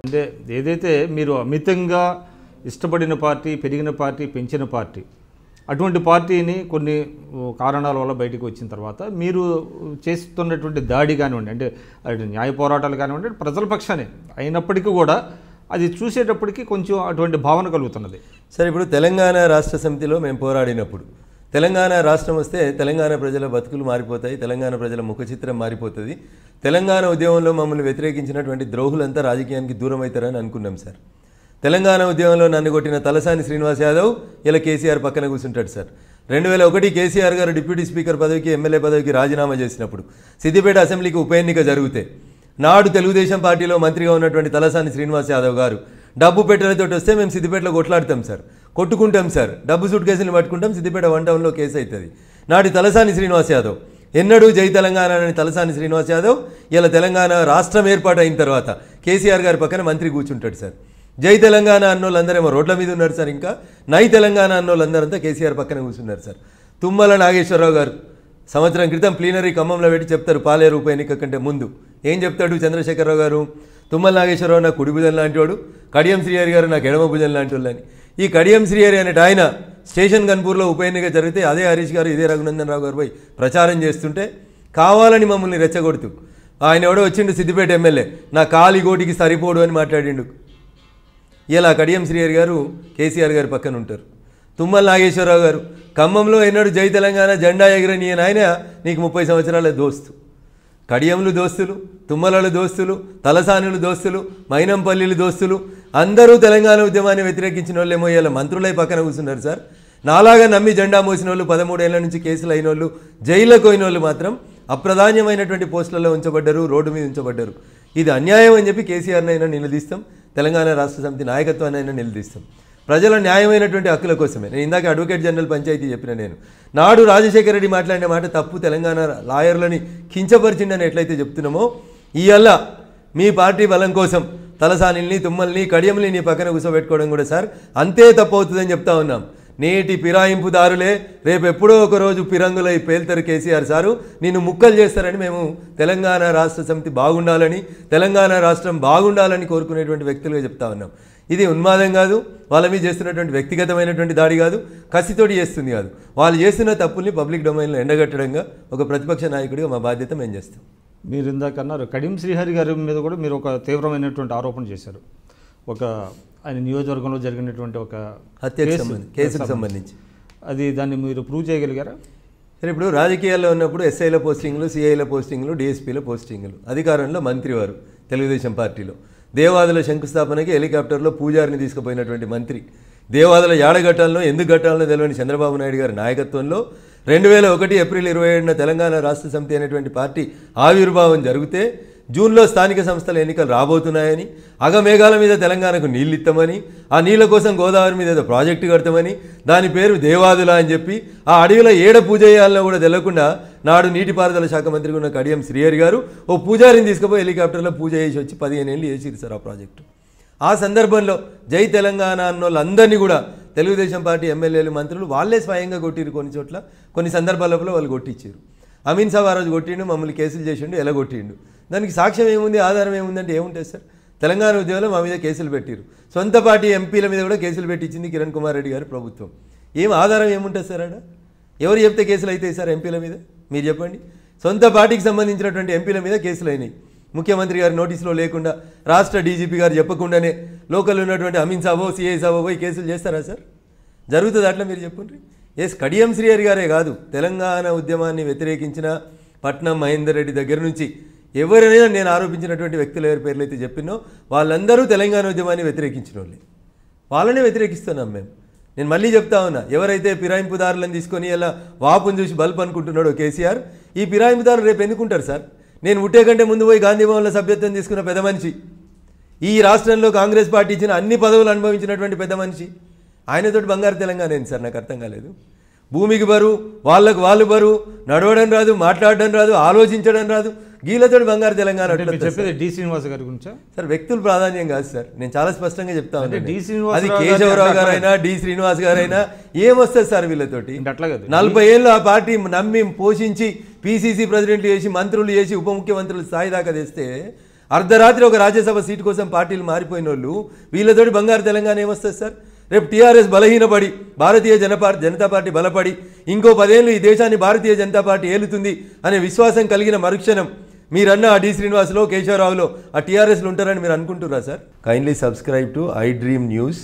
అంటే ఏదైతే మీరు అమితంగా ఇష్టపడిన పార్టీ, పెరిగిన పార్టీ, పెంచిన పార్టీ, అటువంటి పార్టీని కొన్ని కారణాల వల్ల బయటకు వచ్చిన తర్వాత మీరు చేస్తున్నటువంటి దాడి కానివ్వండి, అంటే అది న్యాయ పోరాటాలు కానివ్వండి, ప్రజల పక్షానే అయినప్పటికీ కూడా అది చూసేటప్పటికి కొంచెం అటువంటి భావన కలుగుతున్నది. సరే, ఇప్పుడు తెలంగాణ రాష్ట్ర సమితిలో మేము పోరాడినప్పుడు తెలంగాణ రాష్ట్రం వస్తే తెలంగాణ ప్రజల బతుకులు మారిపోతాయి, తెలంగాణ ప్రజల ముఖ చిత్రం మారిపోతుంది, తెలంగాణ ఉద్యమంలో మమ్మల్ని వ్యతిరేకించినటువంటి ద్రోహులంతా రాజకీయానికి దూరం అవుతారని అనుకున్నాం సార్. తెలంగాణ ఉద్యమంలో నన్ను కొట్టిన తలసాని శ్రీనివాస్ యాదవ్ ఇలా కేసీఆర్ పక్కన కూర్చుంటాడు సార్. 2001 కేసీఆర్ గారు డిప్యూటీ స్పీకర్ పదవికి, ఎమ్మెల్యే పదవికి రాజీనామా చేసినప్పుడు సిద్దిపేట అసెంబ్లీకి ఉప ఎన్నిక జరిగితే నాడు తెలుగుదేశం పార్టీలో మంత్రిగా ఉన్నటువంటి తలసాని శ్రీనివాస్ యాదవ్ గారు డబ్బు పెట్టెలతో వస్తే మేము సిద్దిపేటలో కొట్లాడతాం సార్, కొట్టుకుంటాం సార్, డబ్బు సూట్ కేసులు పట్టుకుంటాం, సిద్దిపేట 1 టౌన్లో కేసు అవుతుంది. నాటి తలసాని శ్రీనివాస్ యాదవ్ ఎన్నడూ జై తెలంగాణ అని తలసాని శ్రీనివాస్ యాదవ్ ఇలా తెలంగాణ రాష్ట్రం ఏర్పాటు అయిన తర్వాత కేసీఆర్ గారి పక్కన మంత్రి కూర్చుంటాడు సార్. జై తెలంగాణ అన్నోళ్ళందరేమో రోడ్ల మీద ఉన్నారు సార్, ఇంకా నై తెలంగాణ అన్నోళ్ళందరంతా కేసీఆర్ పక్కన కూర్చున్నారు సార్. తుమ్మల నాగేశ్వరరావు గారు సంవత్సరం క్రితం ప్లీనరీ ఖమ్మంలో పెట్టి చెప్తారు, పాలేరు ఉప ఎన్నిక కంటే ముందు ఏం చెప్తాడు చంద్రశేఖరరావు గారు, తుమ్మల నాగేశ్వరరావు నాకు కుడి భుజం లాంటి వాడు, కడియం శ్రీహరి గారు నాకు ఎడమ భుజం లాంటి వాళ్ళని. ఈ కడియం శ్రీహరి అనేటి ఆయన స్టేషన్ గన్పూర్లో ఉప ఎన్నిక జరిగితే అదే హరీష్ గారు ఇదే రఘునందన్ రావు గారు పోయి ప్రచారం చేస్తుంటే కావాలని మమ్మల్ని రెచ్చగొడుతూ ఆయన ఎవడో వచ్చిండు సిద్దిపేట ఎమ్మెల్యే నా కాలి గోటికి సరిపోడు అని మాట్లాడిండు. ఇలా కడియం శ్రీహరి గారు కేసీఆర్ గారి పక్కన ఉంటారు. తుమ్మల నాగేశ్వరరావు గారు ఖమ్మంలో ఎన్నడూ జై తెలంగాణ జెండా ఎగరని ఆయన నీకు 30 సంవత్సరాల దోస్తు. కడియంలు దోస్తులు, తుమ్మలలు దోస్తులు, తలసానులు దోస్తులు, మైనంపల్లిలు దోస్తులు, అందరూ తెలంగాణ ఉద్యమాన్ని వ్యతిరేకించిన వాళ్ళేమో ఇలా మంత్రులై పక్కన కూర్చున్నారు సార్. నాలాగా నమ్మి జెండా మోసిన వాళ్ళు 13 ఏళ్ల నుంచి కేసులు అయిన వాళ్ళు, జైల్లోకి పోయిన వాళ్ళు మాత్రం అప్రధాన్యమైనటువంటి పోస్టులలో ఉంచబడ్డారు, రోడ్డు మీద ఉంచబడ్డారు. ఇది అన్యాయం అని చెప్పి కేసీఆర్ని అయినా నిలదీస్తాం, తెలంగాణ రాష్ట్ర సమితి నాయకత్వాన్ని అయినా నిలదీస్తాం. ప్రజల న్యాయమైనటువంటి హక్కుల కోసమే. నేను ఇందాక అడ్వకేట్ జనరల్ పంచాయతీ చెప్పిన నేను నాడు రాజశేఖర రెడ్డి మాట్లాడిన మాట తప్పు, తెలంగాణ లాయర్లని కించపరిచిండని ఎట్లయితే చెప్తున్నామో ఇవాళ మీ పార్టీ బలం కోసం తలసానిల్ని, తుమ్మల్ని, కడియంని నీ పక్కన కూర్చోబెట్టుకోవడం కూడా సార్ అంతే తప్పు అవుతుందని చెప్తా ఉన్నాం. నేటి ఫిరాయింపుదారులే రేపు ఎప్పుడో ఒకరోజు ఫిరంగులై పేల్తారు కేసీఆర్ సారు, నిన్ను ముక్కలు చేస్తారని మేము తెలంగాణ రాష్ట్ర సమితి బాగుండాలని, తెలంగాణ రాష్ట్రం బాగుండాలని కోరుకునేటువంటి వ్యక్తులుగా చెప్తా ఉన్నాం. ఇది ఉన్మాదం కాదు, వాళ్ళ మీద చేస్తున్నటువంటి వ్యక్తిగతమైనటువంటి దాడి కాదు, కసితోటి చేస్తుంది కాదు, వాళ్ళు చేస్తున్న తప్పుల్ని పబ్లిక్ డొమైన్లో ఎండగట్టడంగా ఒక ప్రతిపక్ష నాయకుడిగా మా బాధ్యత మేము చేస్తాం. మీరు ఇందాక అన్నారు కడియం శ్రీహరి గారి మీద కూడా మీరు ఒక తీవ్రమైనటువంటి ఆరోపణ చేశారు. ఒక ఆయన నియోజకవర్గంలో జరిగినటువంటి ఒక కేసుకు సంబంధించి అది దాన్ని మీరు ప్రూవ్ చేయగలిగారా? సరే, ఇప్పుడు రాజకీయాల్లో ఉన్నప్పుడు ఎస్ఐల పోస్టింగ్లు, సిఐల పోస్టింగ్లు, డిఎస్పీల పోస్టింగ్లు, అధికారంలో మంత్రివారు తెలుగుదేశం పార్టీలో దేవాదుల శంకుస్థాపనకి హెలికాప్టర్లో పూజారిని తీసుకుపోయినటువంటి మంత్రి, దేవాదుల ఏడగట్టాలను ఎందుకు గట్టాలనో తెలియని చంద్రబాబు నాయుడు గారి నాయకత్వంలో 2001 ఏప్రిల్ 27న తెలంగాణ రాష్ట్ర సమితి అనేటువంటి పార్టీ ఆవిర్భావం జరిగితే జూన్లో స్థానిక సంస్థల ఎన్నికలు రాబోతున్నాయని, అగమేఘాల మీద తెలంగాణకు నీళ్ళు ఇస్తామని, ఆ నీళ్ళ కోసం గోదావరి మీద ఏదో ప్రాజెక్టు కడతామని, దాని పేరు దేవాదుల అని చెప్పి ఆ అడవిలో ఏడ పూజ చేయాలనో కూడా తెలియకుండా నాడు నీటిపారుదల శాఖ మంత్రిగా ఉన్న కడియం శ్రీహరి గారు ఓ పూజారిని తీసుకుపోయి హెలికాప్టర్లో పూజ చేసి వచ్చి 15 ఏళ్ళు చేసిరు సార్ ఆ ప్రాజెక్టు. ఆ సందర్భంలో జై తెలంగాణ అన్న వాళ్ళందరినీ కూడా తెలుగుదేశం పార్టీ ఎమ్మెల్యేలు, మంత్రులు వాళ్ళే స్వయంగా కొట్టిరు. కొన్ని చోట్ల కొన్ని సందర్భాలలో వాళ్ళు కొట్టించారు. అమీన్ సాబ్ ఆ రోజు కొట్టిండు, మమ్మల్ని కేసులు చేసిండు, ఎలా కొట్టిండు, దానికి సాక్ష్యం ఏముంది, ఆధారం ఏముందంటే ఏముంటుంది సార్? తెలంగాణ ఉద్యమంలో మా మీద కేసులు పెట్టిరు, సొంత పార్టీ ఎంపీల మీద కూడా కేసులు పెట్టించింది కిరణ్ కుమార్ రెడ్డి గారి ప్రభుత్వం. ఏం ఆధారం ఏముంటుంది సార్? ఆడ ఎవరు చెప్తే కేసులు అవుతాయి సార్ ఎంపీల మీద? మీరు చెప్పండి. సొంత పార్టీకి సంబంధించినటువంటి ఎంపీల మీద కేసులు అయినాయి, ముఖ్యమంత్రి గారి నోటీసులో లేకుండా, రాష్ట్ర డీజీపీ గారు చెప్పకుండానే లోకల్ ఉన్నటువంటి అమీన్ సాబో, సిఐ సాబో పోయి కేసులు చేస్తారా సార్? జరుగుతుంది అట్లా? మీరు చెప్పండి. కడియం శ్రీహరి గారే కాదు, తెలంగాణ ఉద్యమాన్ని వ్యతిరేకించిన పట్నం మహేందర్ రెడ్డి దగ్గర నుంచి ఎవరైనా నేను ఆరోపించినటువంటి వ్యక్తులు ఎవరి పేర్లు అయితే చెప్పినో వాళ్ళందరూ తెలంగాణ ఉద్యమాన్ని వ్యతిరేకించిన వాళ్ళే, వాళ్ళనే వ్యతిరేకిస్తున్నాం మేము. నేను మళ్ళీ చెప్తా ఉన్నా, ఎవరైతే ఫిరాయింపుదారులను తీసుకొని ఇలా వాపును చూసి బల్బ్ అనుకుంటున్నాడో కేసీఆర్, ఈ ఫిరాయింపుదారులు రేపు ఎందుకుంటారు సార్? నేను ఉట్టే కంటే ముందు పోయి గాంధీ భవన్లో సభ్యత్వం తీసుకున్న పెద్ద మనిషి, ఈ రాష్ట్రంలో కాంగ్రెస్ పార్టీ ఇచ్చిన అన్ని పదవులు అనుభవించినటువంటి పెద్ద మనిషి, ఆయనతోటి బంగారు తెలంగాణ ఏంటి సార్? నాకు అర్థం కాలేదు. భూమికి బరువు, వాళ్ళకు వాళ్ళు బరువు, నడవడం రాదు, మాట్లాడడం రాదు, ఆలోచించడం రాదు, గీలతోటి బంగారు తెలంగాణ అంటే మీరు చెప్పేది డి శ్రీనివాస్ గారి గురించా? సార్ వ్యక్తులు ప్రాధాన్యం కాదు సార్, నేను చాలా స్పష్టంగా చెప్తా అంటే ఉన్నాను. డి శ్రీనివాస్ అది కేశవరావు గారైనా డి శ్రీనివాస్ గారైనా ఏమొస్తుంది సార్ వీళ్ళతోటి? అంటే అట్లా కదా 40 ఏళ్ళు ఆ పార్టీ నమ్మి పోషించి పిసిసి ప్రెసిడెంట్లు చేసి మంత్రులు చేసి ఉప ముఖ్యమంత్రులు స్థాయి దాకా తెస్తే అర్ధరాత్రి ఒక రాజ్యసభ సీటు కోసం పార్టీలు మారిపోయిన వాళ్ళు వీళ్ళతోటి బంగారు తెలంగాణ ఏమొస్తుంది సార్? రేపు టీఆర్ఎస్ బలహీనపడి భారతీయ జనతా పార్టీ బలపడి ఇంకో 10 ఏళ్ళు ఈ దేశాన్ని భారతీయ జనతా పార్టీ ఏలుతుంది అనే విశ్వాసం కలిగిన మరుక్షణం మీరన్న ఆ డి శ్రీనివాస్లో కేశవరావులో ఆ టీఆర్ఎస్లో ఉంటారని మీరు అనుకుంటున్నారా sir? Kindly subscribe to I dream news.